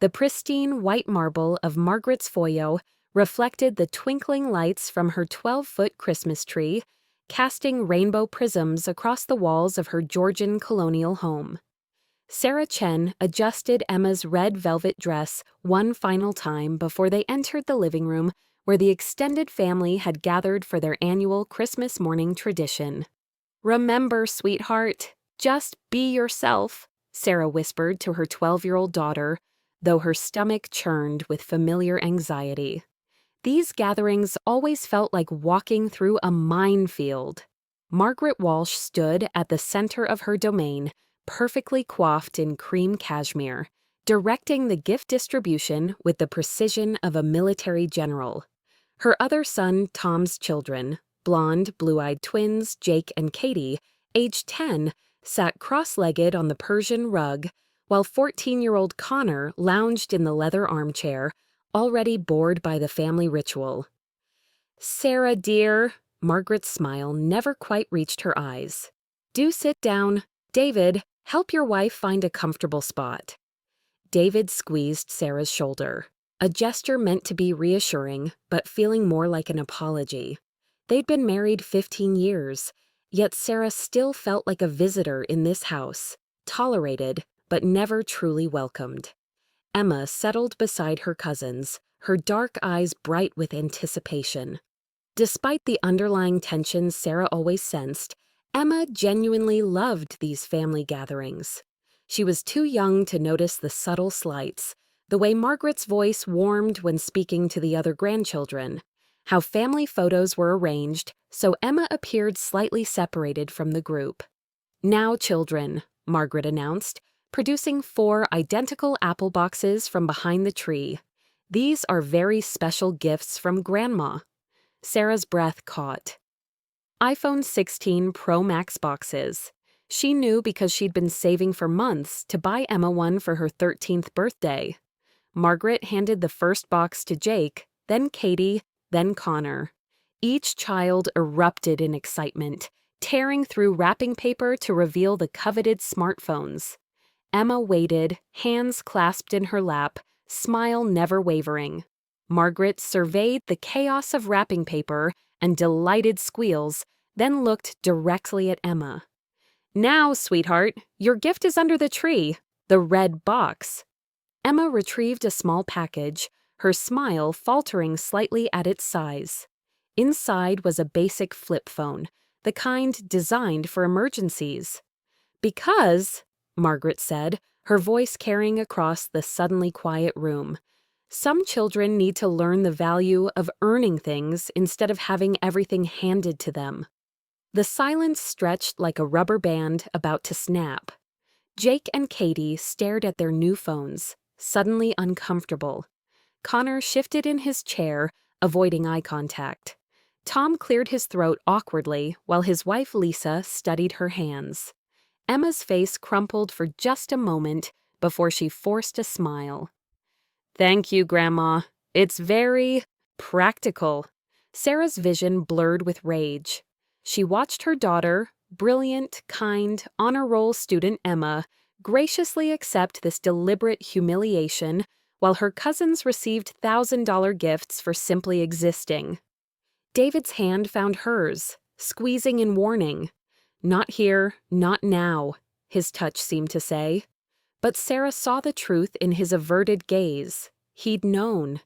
The pristine white marble of Margaret's foyer reflected the twinkling lights from her 12-foot Christmas tree, casting rainbow prisms across the walls of her Georgian colonial home. Sarah Chen adjusted Emma's red velvet dress one final time before they entered the living room where the extended family had gathered for their annual Christmas morning tradition. "Remember, sweetheart, just be yourself," Sarah whispered to her 12-year-old daughter, though her stomach churned with familiar anxiety. These gatherings always felt like walking through a minefield. Margaret Walsh stood at the center of her domain, perfectly coiffed in cream cashmere, directing the gift distribution with the precision of a military general. Her other son, Tom's children, blonde, blue-eyed twins Jake and Katie, aged 10, sat cross-legged on the Persian rug, while 14-year-old Connor lounged in the leather armchair, already bored by the family ritual. "Sarah, dear," Margaret's smile never quite reached her eyes. "Do sit down. David, help your wife find a comfortable spot." David squeezed Sarah's shoulder, a gesture meant to be reassuring, but feeling more like an apology. They'd been married 15 years, yet Sarah still felt like a visitor in this house, tolerated, but never truly welcomed. Emma settled beside her cousins, her dark eyes bright with anticipation. Despite the underlying tensions Sarah always sensed, Emma genuinely loved these family gatherings. She was too young to notice the subtle slights, the way Margaret's voice warmed when speaking to the other grandchildren, how family photos were arranged so Emma appeared slightly separated from the group. "Now, children," Margaret announced, producing 4 identical apple boxes from behind the tree. "These are very special gifts from Grandma." Sarah's breath caught. iPhone 16 Pro Max boxes. She knew because she'd been saving for months to buy Emma one for her 13th birthday. Margaret handed the first box to Jake, then Katie, then Connor. Each child erupted in excitement, tearing through wrapping paper to reveal the coveted smartphones. Emma waited, hands clasped in her lap, smile never wavering. Margaret surveyed the chaos of wrapping paper and delighted squeals, then looked directly at Emma. "Now, sweetheart, your gift is under the tree, the red box." Emma retrieved a small package, her smile faltering slightly at its size. Inside was a basic flip phone, the kind designed for emergencies. "Because," Margaret said, her voice carrying across the suddenly quiet room, "some children need to learn the value of earning things instead of having everything handed to them." The silence stretched like a rubber band about to snap. Jake and Katie stared at their new phones, suddenly uncomfortable. Connor shifted in his chair, avoiding eye contact. Tom cleared his throat awkwardly while his wife Lisa studied her hands. Emma's face crumpled for just a moment before she forced a smile. "Thank you, Grandma. It's very practical." Sarah's vision blurred with rage. She watched her daughter, brilliant, kind, honor roll student Emma, graciously accept this deliberate humiliation while her cousins received $1,000 gifts for simply existing. David's hand found hers, squeezing in warning. "Not here, not now," his touch seemed to say. But Sarah saw the truth in his averted gaze. He'd known.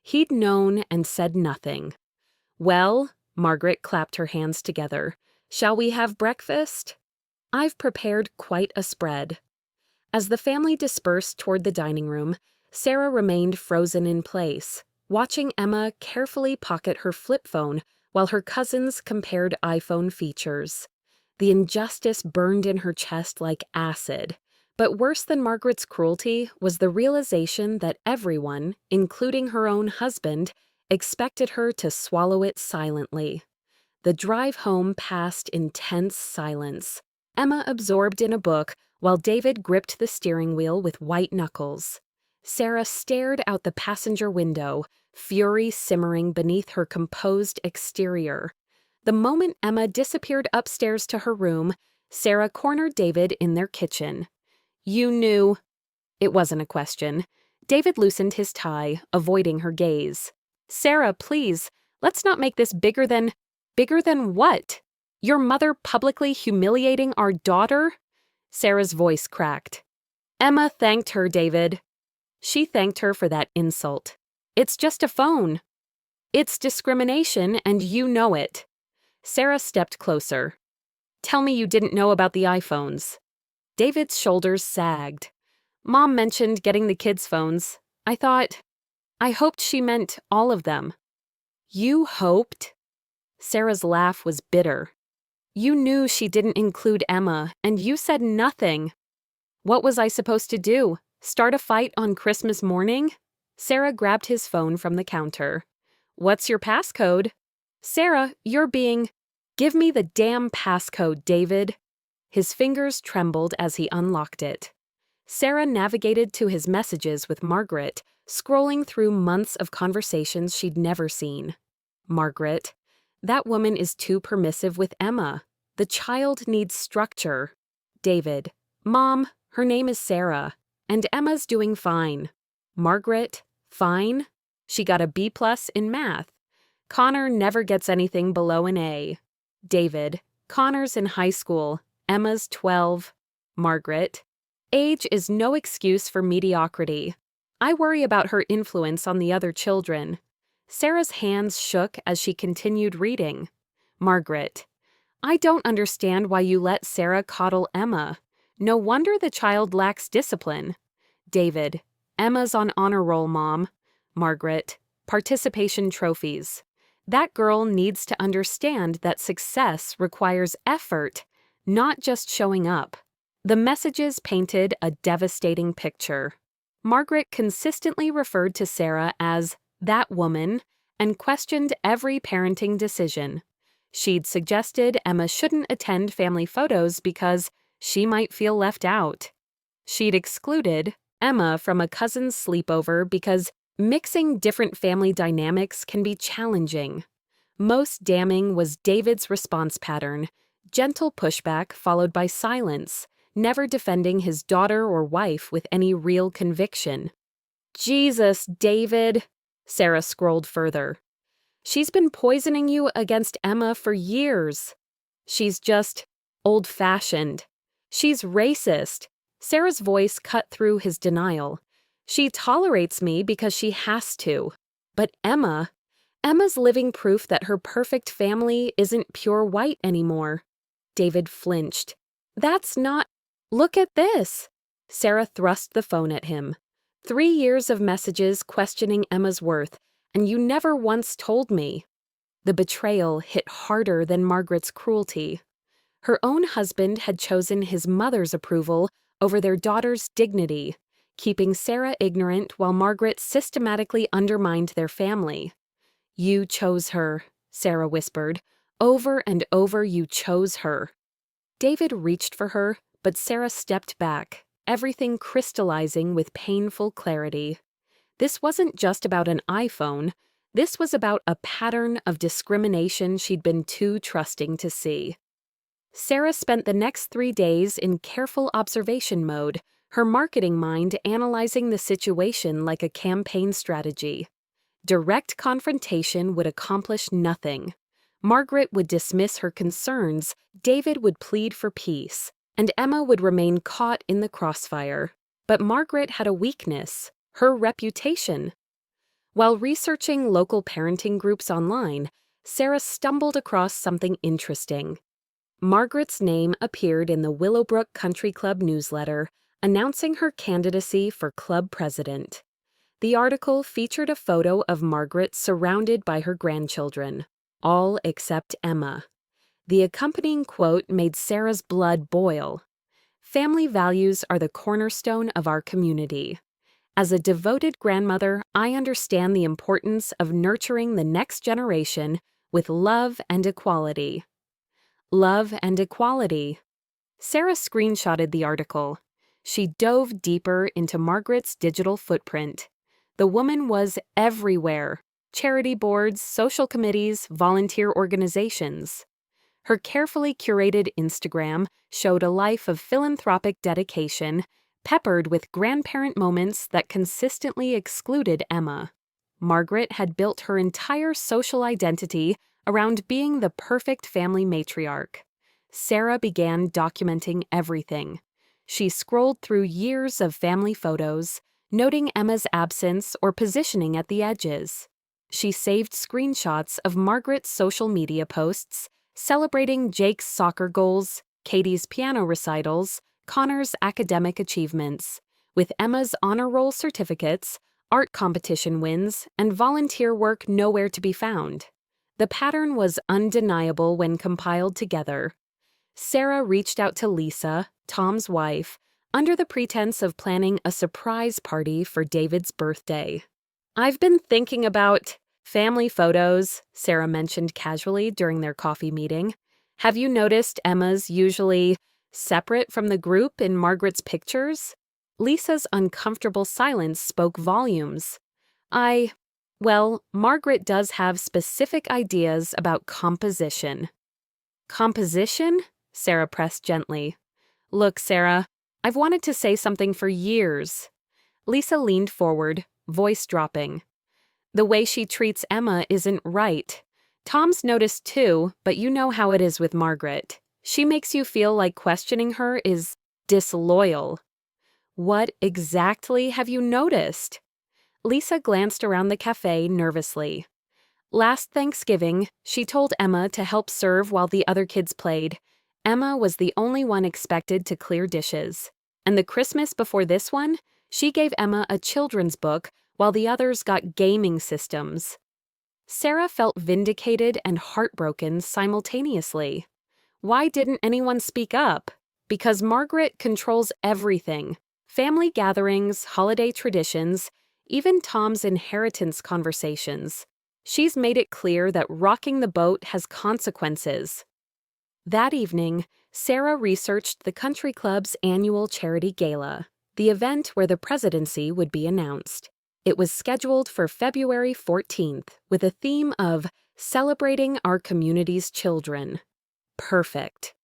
He'd known and said nothing. "Well," Margaret clapped her hands together, "shall we have breakfast?" "I've prepared quite a spread." As the family dispersed toward the dining room, Sarah remained frozen in place, watching Emma carefully pocket her flip phone while her cousins compared iPhone features. The injustice burned in her chest like acid, but worse than Margaret's cruelty was the realization that everyone, including her own husband, expected her to swallow it silently. The drive home passed in tense silence, Emma absorbed in a book while David gripped the steering wheel with white knuckles. Sarah stared out the passenger window, fury simmering beneath her composed exterior. The moment Emma disappeared upstairs to her room, Sarah cornered David in their kitchen. "You knew." It wasn't a question. David loosened his tie, avoiding her gaze. Sarah, please, let's not make this bigger than... Bigger than what? Your mother publicly humiliating our daughter? Sarah's voice cracked. Emma thanked her, David. She thanked her for that insult. It's just a phone. It's discrimination, and you know it. Sarah stepped closer. Tell me you didn't know about the iPhones. David's shoulders sagged. Mom mentioned getting the kids' phones. I hoped she meant all of them. You hoped? Sarah's laugh was bitter. You knew she didn't include Emma, and you said nothing. What was I supposed to do? Start a fight on Christmas morning? Sarah grabbed his phone from the counter. What's your passcode? Sarah, you're being... Give me the damn passcode, David. His fingers trembled as he unlocked it. Sarah navigated to his messages with Margaret, scrolling through months of conversations she'd never seen. Margaret, that woman is too permissive with Emma. The child needs structure. David, Mom, her name is Sarah, and Emma's doing fine. Margaret, fine? She got a B+ in math. Connor never gets anything below an A. David, Connor's in high school. Emma's 12. Margaret, age is no excuse for mediocrity. I worry about her influence on the other children. Sarah's hands shook as she continued reading. Margaret, I don't understand why you let Sarah coddle Emma. No wonder the child lacks discipline. David, Emma's on honor roll, Mom. Margaret, participation trophies. That girl needs to understand that success requires effort, not just showing up. The messages painted a devastating picture. Margaret consistently referred to Sarah as that woman and questioned every parenting decision. She'd suggested Emma shouldn't attend family photos because she might feel left out. She'd excluded Emma from a cousin's sleepover because mixing different family dynamics can be challenging. Most damning was David's response pattern, gentle pushback followed by silence, never defending his daughter or wife with any real conviction. Jesus, David, Sarah scrolled further. She's been poisoning you against Emma for years. She's just old-fashioned. She's racist. Sarah's voice cut through his denial. She tolerates me because she has to. But Emma's living proof that her perfect family isn't pure white anymore. David flinched. That's not... Look at this. Sarah thrust the phone at him. 3 years of messages questioning Emma's worth, and you never once told me. The betrayal hit harder than Margaret's cruelty. Her own husband had chosen his mother's approval over their daughter's dignity, keeping Sarah ignorant while Margaret systematically undermined their family. You chose her, Sarah whispered. Over and over you chose her. David reached for her, but Sarah stepped back, everything crystallizing with painful clarity. This wasn't just about an iPhone. This was about a pattern of discrimination she'd been too trusting to see. Sarah spent the next 3 days in careful observation mode, her marketing mind analyzing the situation like a campaign strategy. Direct confrontation would accomplish nothing. Margaret would dismiss her concerns, David would plead for peace, and Emma would remain caught in the crossfire. But Margaret had a weakness, her reputation. While researching local parenting groups online, Sarah stumbled across something interesting. Margaret's name appeared in the Willowbrook Country Club newsletter, announcing her candidacy for club president. The article featured a photo of Margaret surrounded by her grandchildren, all except Emma. The accompanying quote made Sarah's blood boil. Family values are the cornerstone of our community. As a devoted grandmother, I understand the importance of nurturing the next generation with love and equality. Love and equality. Sarah screenshotted the article. She dove deeper into Margaret's digital footprint. The woman was everywhere. Charity boards, social committees, volunteer organizations. Her carefully curated Instagram showed a life of philanthropic dedication, peppered with grandparent moments that consistently excluded Emma. Margaret had built her entire social identity around being the perfect family matriarch. Sarah began documenting everything. She scrolled through years of family photos, noting Emma's absence or positioning at the edges. She saved screenshots of Margaret's social media posts, celebrating Jake's soccer goals, Katie's piano recitals, Connor's academic achievements, with Emma's honor roll certificates, art competition wins, and volunteer work nowhere to be found. The pattern was undeniable when compiled together. Sarah reached out to Lisa, Tom's wife, under the pretense of planning a surprise party for David's birthday. "I've been thinking about family photos," Sarah mentioned casually during their coffee meeting. "Have you noticed Emma's usually separate from the group in Margaret's pictures?" Lisa's uncomfortable silence spoke volumes. Well, Margaret does have specific ideas about composition." "Composition?" Sarah pressed gently. "Look, Sarah, I've wanted to say something for years." Lisa leaned forward, voice dropping. "The way she treats Emma isn't right. Tom's noticed too, but you know how it is with Margaret. She makes you feel like questioning her is disloyal." "What exactly have you noticed?" Lisa glanced around the cafe nervously. "Last Thanksgiving, she told Emma to help serve while the other kids played. Emma was the only one expected to clear dishes. And the Christmas before this one, she gave Emma a children's book while the others got gaming systems." Sarah felt vindicated and heartbroken simultaneously. Why didn't anyone speak up? Because Margaret controls everything. Family gatherings, holiday traditions, even Tom's inheritance conversations. She's made it clear that rocking the boat has consequences. That evening, Sarah researched the country club's annual charity gala, the event where the presidency would be announced. It was scheduled for February 14th with a theme of celebrating our community's children. Perfect.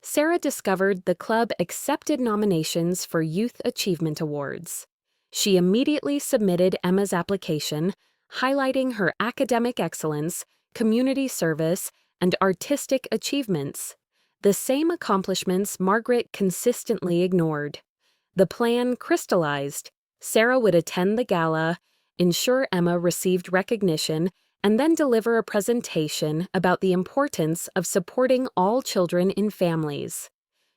Sarah discovered the club accepted nominations for Youth Achievement Awards. She immediately submitted Emma's application, highlighting her academic excellence, community service, and artistic achievements, the same accomplishments Margaret consistently ignored. The plan crystallized. Sarah would attend the gala, ensure Emma received recognition, and then deliver a presentation about the importance of supporting all children in families.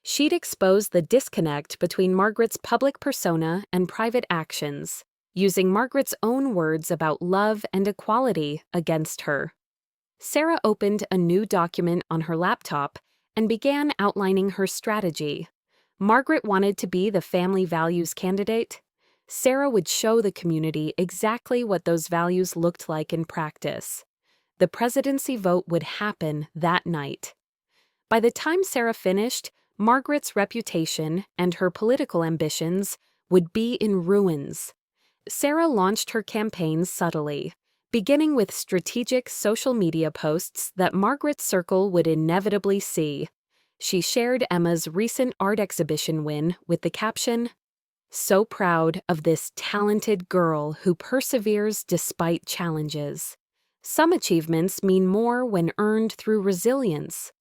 She'd expose the disconnect between Margaret's public persona and private actions, using Margaret's own words about love and equality against her. Sarah opened a new document on her laptop and began outlining her strategy. Margaret wanted to be the family values candidate. Sarah would show the community exactly what those values looked like in practice. The presidency vote would happen that night. By the time Sarah finished, Margaret's reputation and her political ambitions would be in ruins. Sarah launched her campaign subtly, beginning with strategic social media posts that Margaret's circle would inevitably see. She shared Emma's recent art exhibition win with the caption, "So proud of this talented girl who perseveres despite challenges. Some achievements mean more when earned through resilience."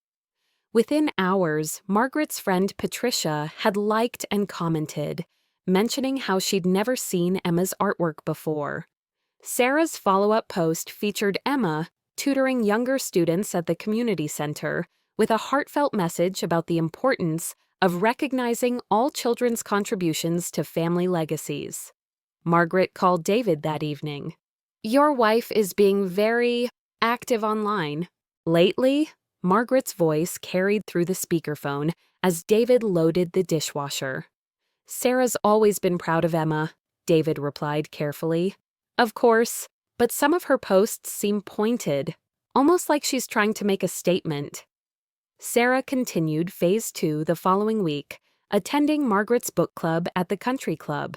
Within hours, Margaret's friend Patricia had liked and commented, mentioning how she'd never seen Emma's artwork before. Sarah's follow-up post featured Emma tutoring younger students at the community center with a heartfelt message about the importance of recognizing all children's contributions to family legacies. Margaret called David that evening. "Your wife is being very active online lately." Margaret's voice carried through the speakerphone as David loaded the dishwasher. "Sarah's always been proud of Emma," David replied carefully. "Of course, but some of her posts seem pointed, almost like she's trying to make a statement." Sarah continued Phase 2 the following week, attending Margaret's book club at the country club.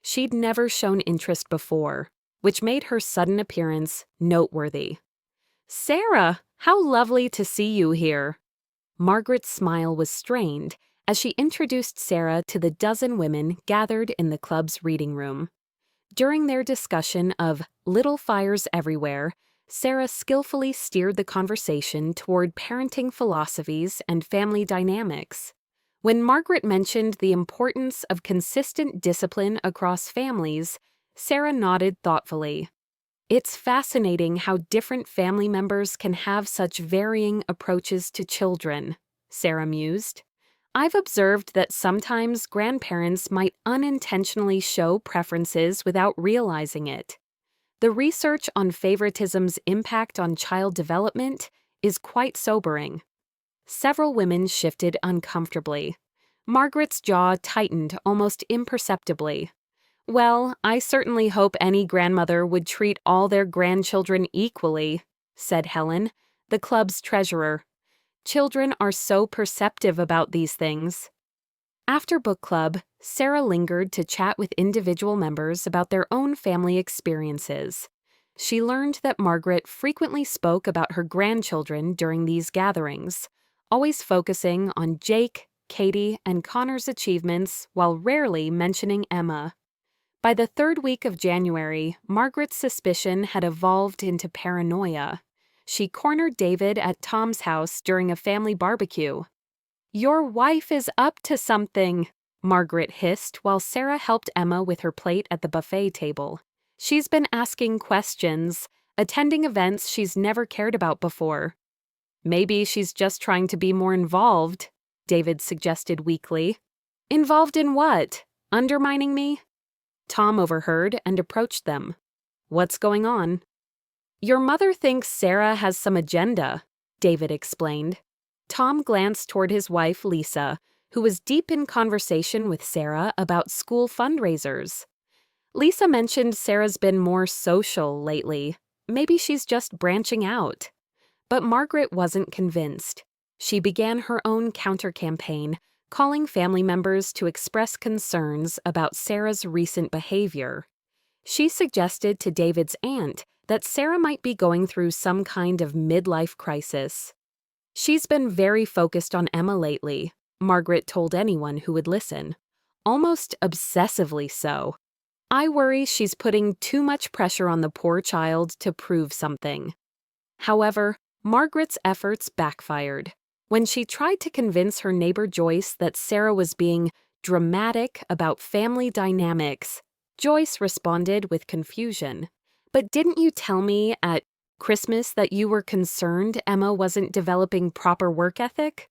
She'd never shown interest before, which made her sudden appearance noteworthy. "Sarah, how lovely to see you here." Margaret's smile was strained as she introduced Sarah to the dozen women gathered in the club's reading room. During their discussion of Little Fires Everywhere, Sarah skillfully steered the conversation toward parenting philosophies and family dynamics. When Margaret mentioned the importance of consistent discipline across families, Sarah nodded thoughtfully. It's fascinating how different family members can have such varying approaches to children, Sarah mused. I've observed that sometimes grandparents might unintentionally show preferences without realizing it. The research on favoritism's impact on child development is quite sobering. Several women shifted uncomfortably. Margaret's jaw tightened almost imperceptibly. Well, I certainly hope any grandmother would treat all their grandchildren equally, said Helen, the club's treasurer. Children are so perceptive about these things. After book club, Sarah lingered to chat with individual members about their own family experiences. She learned that Margaret frequently spoke about her grandchildren during these gatherings, always focusing on Jake, Katie, and Connor's achievements while rarely mentioning Emma. By the third week of January, Margaret's suspicion had evolved into paranoia. She cornered David at Tom's house during a family barbecue. "Your wife is up to something," Margaret hissed while Sarah helped Emma with her plate at the buffet table. "She's been asking questions, attending events she's never cared about before." "Maybe she's just trying to be more involved," David suggested weakly. "Involved in what? Undermining me?" Tom overheard and approached them. "What's going on?" "Your mother thinks Sarah has some agenda," David explained. Tom glanced toward his wife, Lisa, who was deep in conversation with Sarah about school fundraisers. Lisa mentioned Sarah's been more social lately. Maybe she's just branching out. But Margaret wasn't convinced. She began her own counter-campaign, calling family members to express concerns about Sarah's recent behavior. She suggested to David's aunt that Sarah might be going through some kind of midlife crisis. "She's been very focused on Emma lately," Margaret told anyone who would listen. "Almost obsessively so. I worry she's putting too much pressure on the poor child to prove something." However, Margaret's efforts backfired. When she tried to convince her neighbor Joyce that Sarah was being dramatic about family dynamics, Joyce responded with confusion. "But didn't you tell me at Christmas that you were concerned Emma wasn't developing proper work ethic?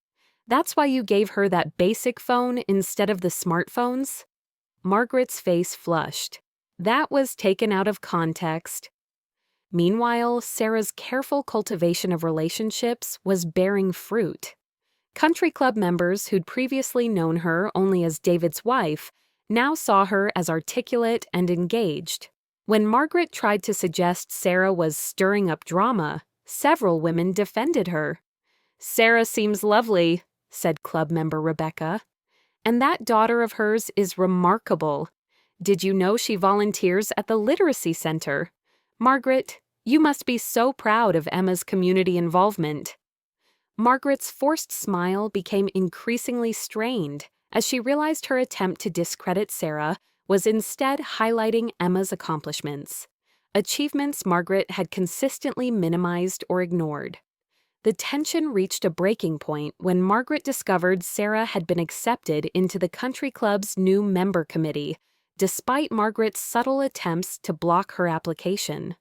That's why you gave her that basic phone instead of the smartphones?" Margaret's face flushed. That was taken out of context. Meanwhile, Sarah's careful cultivation of relationships was bearing fruit. Country club members who'd previously known her only as David's wife now saw her as articulate and engaged. When Margaret tried to suggest Sarah was stirring up drama, several women defended her. "Sarah seems lovely," said club member Rebecca. "And that daughter of hers is remarkable. Did you know she volunteers at the Literacy Center? Margaret, you must be so proud of Emma's community involvement." Margaret's forced smile became increasingly strained as she realized her attempt to discredit Sarah was instead highlighting Emma's accomplishments, achievements Margaret had consistently minimized or ignored. The tension reached a breaking point when Margaret discovered Sarah had been accepted into the country club's new member committee, despite Margaret's subtle attempts to block her application.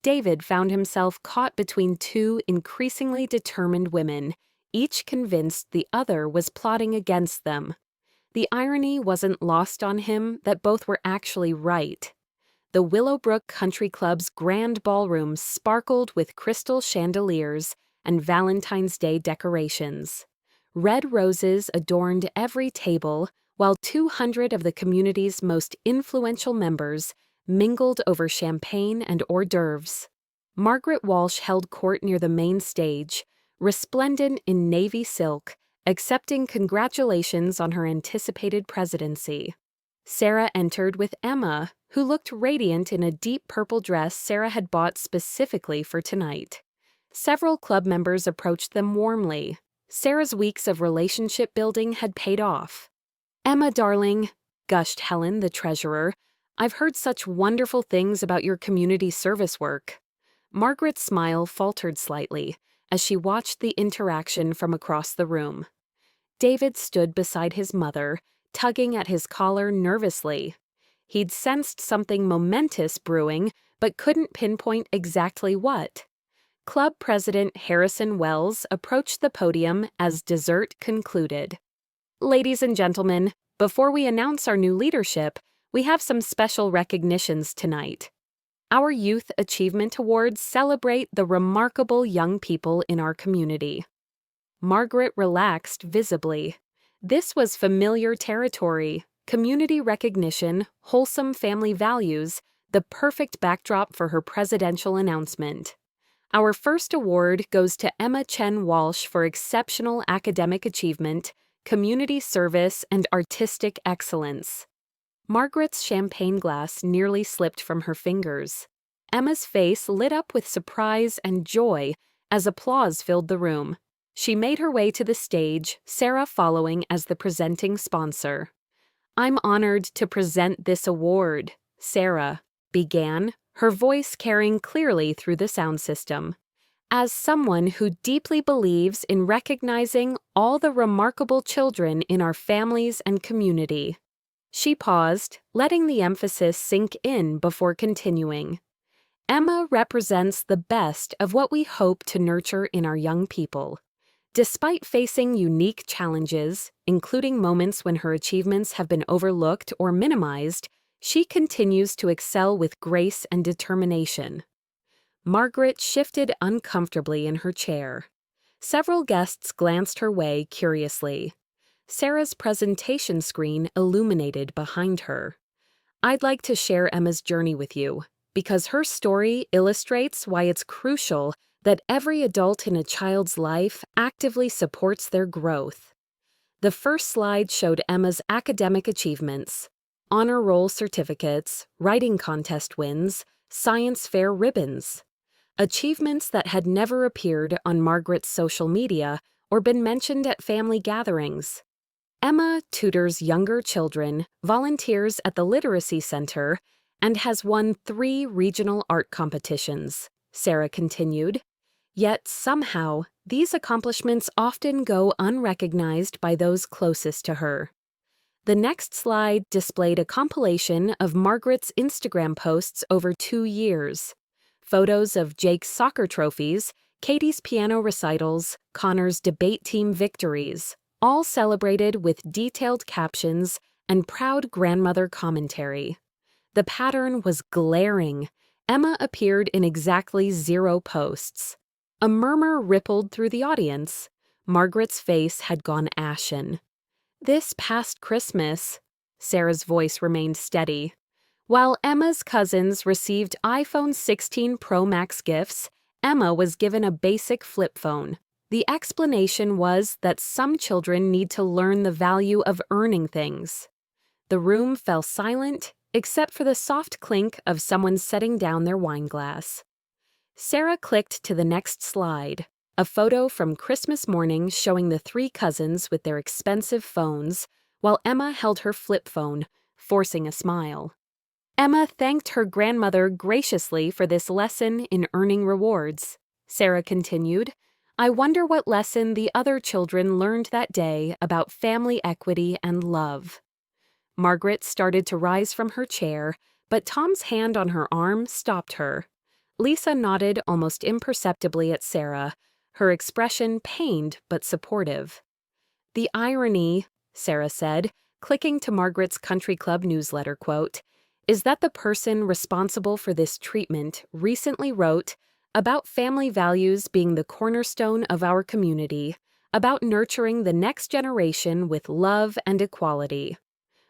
David found himself caught between two increasingly determined women, each convinced the other was plotting against them. The irony wasn't lost on him that both were actually right. The Willowbrook Country Club's grand ballroom sparkled with crystal chandeliers and Valentine's Day decorations. Red roses adorned every table, while 200 of the community's most influential members mingled over champagne and hors d'oeuvres. Margaret Walsh held court near the main stage, resplendent in navy silk, accepting congratulations on her anticipated presidency. Sarah entered with Emma, who looked radiant in a deep purple dress Sarah had bought specifically for tonight. Several club members approached them warmly. Sarah's weeks of relationship building had paid off. "Emma, darling," gushed Helen, the treasurer, "I've heard such wonderful things about your community service work." Margaret's smile faltered slightly as she watched the interaction from across the room. David stood beside his mother, tugging at his collar nervously. He'd sensed something momentous brewing, but couldn't pinpoint exactly what. Club President Harrison Wells approached the podium as dessert concluded. "Ladies and gentlemen, before we announce our new leadership, we have some special recognitions tonight. Our Youth Achievement Awards celebrate the remarkable young people in our community." Margaret relaxed visibly. This was familiar territory, community recognition, wholesome family values, the perfect backdrop for her presidential announcement. "Our first award goes to Emma Chen Walsh for exceptional academic achievement, community service, and artistic excellence." Margaret's champagne glass nearly slipped from her fingers. Emma's face lit up with surprise and joy as applause filled the room. She made her way to the stage, Sarah following as the presenting sponsor. "I'm honored to present this award," Sarah began, her voice carrying clearly through the sound system. "As someone who deeply believes in recognizing all the remarkable children in our families and community." She paused, letting the emphasis sink in before continuing. "Emma represents the best of what we hope to nurture in our young people. Despite facing unique challenges, including moments when her achievements have been overlooked or minimized, she continues to excel with grace and determination." Margaret shifted uncomfortably in her chair. Several guests glanced her way curiously. Sarah's presentation screen illuminated behind her. "I'd like to share Emma's journey with you, because her story illustrates why it's crucial that every adult in a child's life actively supports their growth." The first slide showed Emma's academic achievements: honor roll certificates, writing contest wins, science fair ribbons. Achievements that had never appeared on Margaret's social media or been mentioned at family gatherings. "Emma tutors younger children, volunteers at the Literacy Center, and has won 3 regional art competitions," Sarah continued. "Yet somehow, these accomplishments often go unrecognized by those closest to her." The next slide displayed a compilation of Margaret's Instagram posts over 2 years. Photos of Jake's soccer trophies, Katie's piano recitals, Connor's debate team victories, all celebrated with detailed captions and proud grandmother commentary. The pattern was glaring. Emma appeared in exactly 0 posts. A murmur rippled through the audience. Margaret's face had gone ashen. "This past Christmas," Sarah's voice remained steady, "while Emma's cousins received iPhone 16 Pro Max gifts, Emma was given a basic flip phone. The explanation was that some children need to learn the value of earning things." The room fell silent, except for the soft clink of someone setting down their wine glass. Sarah clicked to the next slide, a photo from Christmas morning showing the 3 cousins with their expensive phones, while Emma held her flip phone, forcing a smile. "Emma thanked her grandmother graciously for this lesson in earning rewards," Sarah continued. "I wonder what lesson the other children learned that day about family equity and love." Margaret started to rise from her chair, but Tom's hand on her arm stopped her. Lisa nodded almost imperceptibly at Sarah, her expression pained but supportive. "The irony," Sarah said, clicking to Margaret's Country Club newsletter quote, "is that the person responsible for this treatment recently wrote about family values being the cornerstone of our community, about nurturing the next generation with love and equality."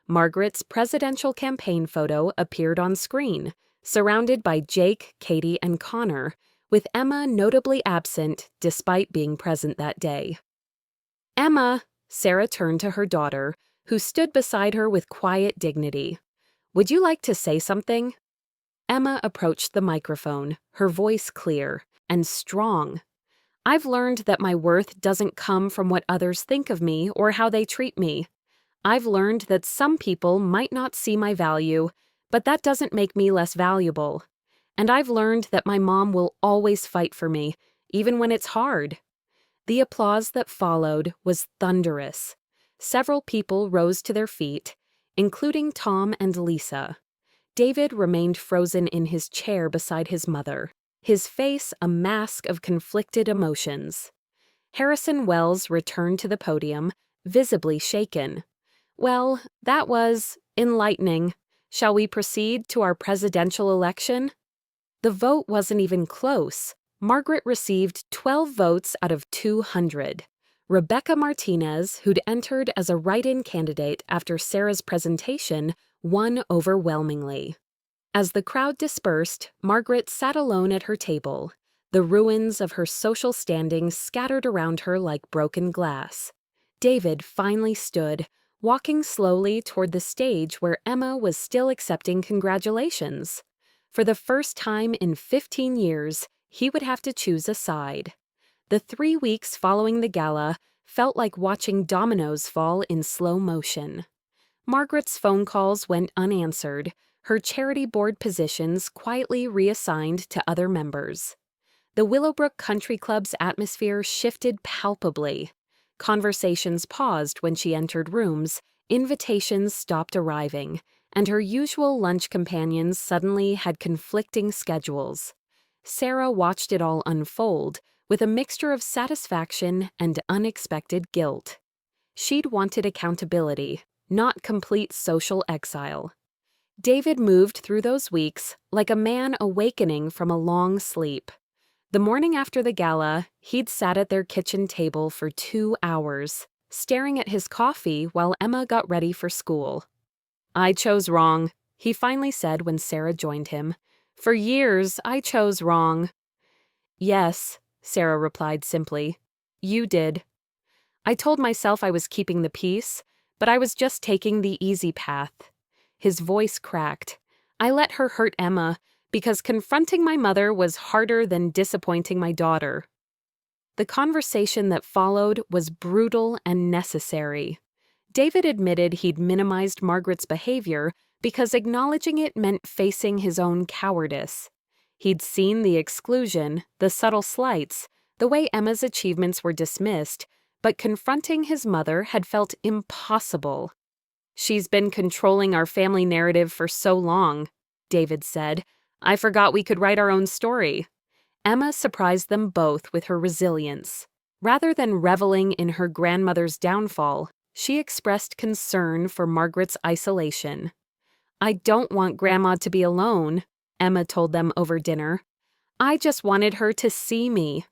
Margaret's presidential campaign photo appeared on screen, surrounded by Jake, Katie, and Connor, with Emma notably absent despite being present that day. "Emma," Sarah turned to her daughter, who stood beside her with quiet dignity. "Would you like to say something?" Emma approached the microphone, her voice clear and strong. I've learned that my worth doesn't come from what others think of me or how they treat me. I've learned that some people might not see my value, but that doesn't make me less valuable. And I've learned that my mom will always fight for me, even when it's hard." The applause that followed was thunderous. Several people rose to their feet, including Tom and Lisa. David remained frozen in his chair beside his mother, his face a mask of conflicted emotions. Harrison Wells returned to the podium, visibly shaken. "Well, that was enlightening. Shall we proceed to our presidential election?" The vote wasn't even close. Margaret received 12 votes out of 200. Rebecca Martinez, who'd entered as a write-in candidate after Sarah's presentation, won overwhelmingly. As the crowd dispersed, Margaret sat alone at her table, the ruins of her social standing scattered around her like broken glass. David finally stood, walking slowly toward the stage where Emma was still accepting congratulations. For the first time in 15 years, he would have to choose a side. The 3 weeks following the gala felt like watching dominoes fall in slow motion. Margaret's phone calls went unanswered, her charity board positions quietly reassigned to other members. The Willowbrook Country Club's atmosphere shifted palpably. Conversations paused when she entered rooms, invitations stopped arriving, and her usual lunch companions suddenly had conflicting schedules. Sarah watched it all unfold, with a mixture of satisfaction and unexpected guilt. She'd wanted accountability, not complete social exile. David moved through those weeks like a man awakening from a long sleep. The morning after the gala, he'd sat at their kitchen table for 2 hours, staring at his coffee while Emma got ready for school. "I chose wrong," he finally said when Sarah joined him. "For years, I chose wrong." "Yes," Sarah replied simply. "You did. I told myself I was keeping the peace, but I was just taking the easy path." His voice cracked. "I let her hurt Emma because confronting my mother was harder than disappointing my daughter." The conversation that followed was brutal and necessary. David admitted he'd minimized Margaret's behavior because acknowledging it meant facing his own cowardice. He'd seen the exclusion, the subtle slights, the way Emma's achievements were dismissed, but confronting his mother had felt impossible. "She's been controlling our family narrative for so long," David said. "I forgot we could write our own story." Emma surprised them both with her resilience. Rather than reveling in her grandmother's downfall, she expressed concern for Margaret's isolation. "I don't want Grandma to be alone," Emma told them over dinner. "I just wanted her to see me."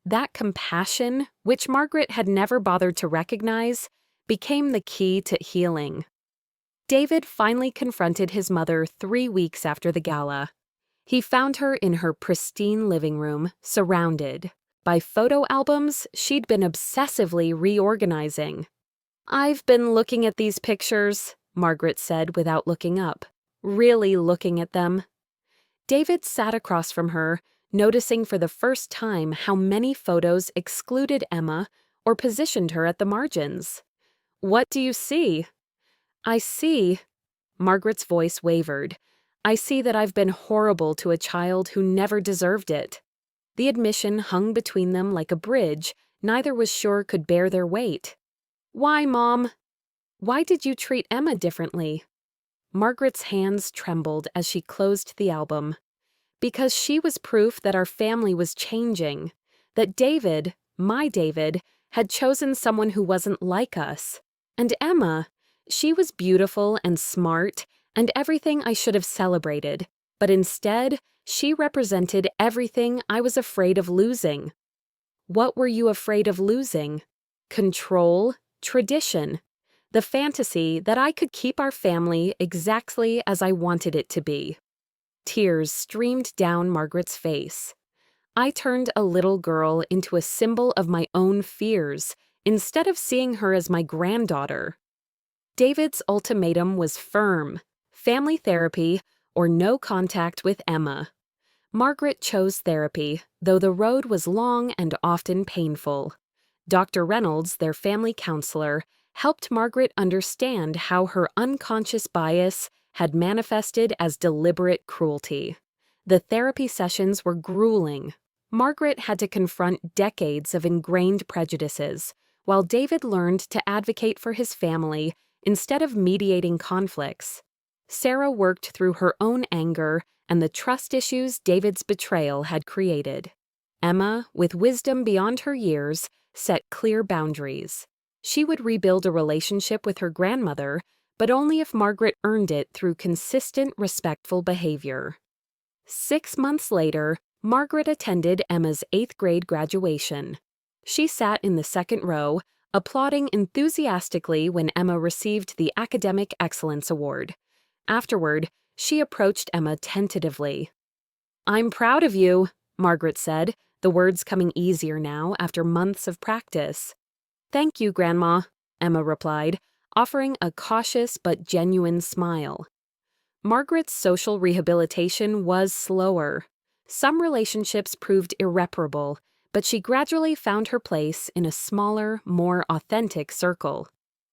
That compassion, which Margaret had never bothered to recognize, became the key to healing. David finally confronted his mother 3 weeks after the gala. He found her in her pristine living room, surrounded by photo albums she'd been obsessively reorganizing. "I've been looking at these pictures," Margaret said without looking up. "Really looking at them." David sat across from her, noticing for the first time how many photos excluded Emma or positioned her at the margins. "What do you see?" "I see," Margaret's voice wavered. "I see that I've been horrible to a child who never deserved it." The admission hung between them like a bridge neither was sure could bear their weight. "Why, Mom? Why did you treat Emma differently?" Margaret's hands trembled as she closed the album. "Because she was proof that our family was changing, that David, my David, had chosen someone who wasn't like us. And Emma, she was beautiful and smart and everything I should have celebrated, but instead, she represented everything I was afraid of losing." "What were you afraid of losing?" "Control, tradition, the fantasy that I could keep our family exactly as I wanted it to be." Tears streamed down Margaret's face. "I turned a little girl into a symbol of my own fears instead of seeing her as my granddaughter." David's ultimatum was firm: family therapy or no contact with Emma. Margaret chose therapy, though the road was long and often painful. Dr. Reynolds, their family counselor, helped Margaret understand how her unconscious bias had manifested as deliberate cruelty. The therapy sessions were grueling. Margaret had to confront decades of ingrained prejudices, while David learned to advocate for his family instead of mediating conflicts. Sarah worked through her own anger and the trust issues David's betrayal had created. Emma, with wisdom beyond her years, set clear boundaries. She would rebuild a relationship with her grandmother, but only if Margaret earned it through consistent, respectful behavior. 6 months later, Margaret attended Emma's 8th grade graduation. She sat in the second row, applauding enthusiastically when Emma received the Academic Excellence Award. Afterward, she approached Emma tentatively. "I'm proud of you," Margaret said, the words coming easier now after months of practice. "Thank you, Grandma," Emma replied, offering a cautious but genuine smile. Margaret's social rehabilitation was slower. Some relationships proved irreparable, but she gradually found her place in a smaller, more authentic circle.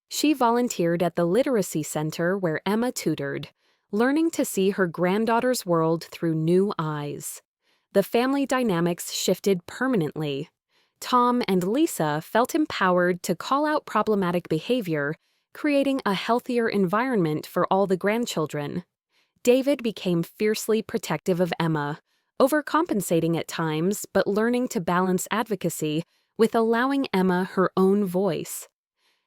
She volunteered at the literacy center where Emma tutored, learning to see her granddaughter's world through new eyes. The family dynamics shifted permanently. Tom and Lisa felt empowered to call out problematic behavior, creating a healthier environment for all the grandchildren. David became fiercely protective of Emma, overcompensating at times but learning to balance advocacy with allowing Emma her own voice.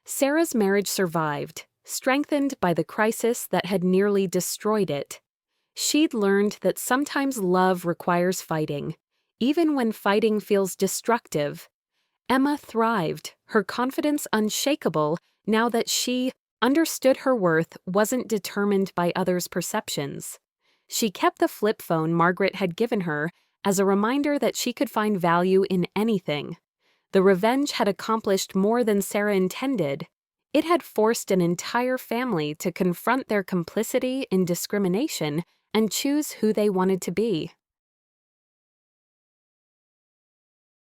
Sarah's marriage survived, strengthened by the crisis that had nearly destroyed it. She'd learned that sometimes love requires fighting, even when fighting feels destructive. Emma thrived, her confidence unshakable now that she understood her worth wasn't determined by others' perceptions. She kept the flip phone Margaret had given her as a reminder that she could find value in anything. The revenge had accomplished more than Sarah intended. It had forced an entire family to confront their complicity in discrimination and choose who they wanted to be.